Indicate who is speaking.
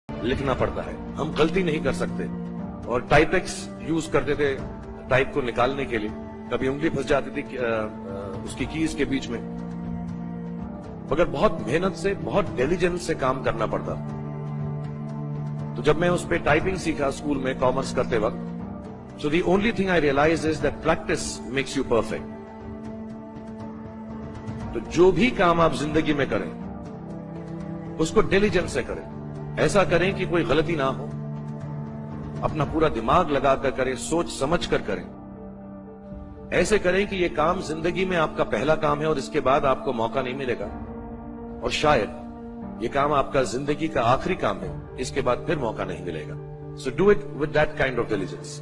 Speaker 1: लिखना पड़ता है, हम गलती नहीं कर सकते। और टाइपेक्स यूज करते थे टाइप को निकालने के लिए, कभी उंगली फंस जाती थी उसकी कीज के बीच में, मगर बहुत मेहनत से, बहुत डिलीजेंस से काम करना पड़ता। तो जब मैं उस पर टाइपिंग सीखा स्कूल में कॉमर्स करते वक्त, so the only thing I realise is that practice makes you perfect. तो जो भी काम आप जिंदगी में करें उसको डिलीजेंस से करें, ऐसा करें कि कोई गलती ना हो, अपना पूरा दिमाग लगाकर करें, सोच समझ कर करें, ऐसे करें कि ये काम जिंदगी में आपका पहला काम है और इसके बाद आपको मौका नहीं मिलेगा, और शायद ये काम आपका जिंदगी का आखिरी काम है, इसके बाद फिर मौका नहीं मिलेगा। So do it with that kind of diligence.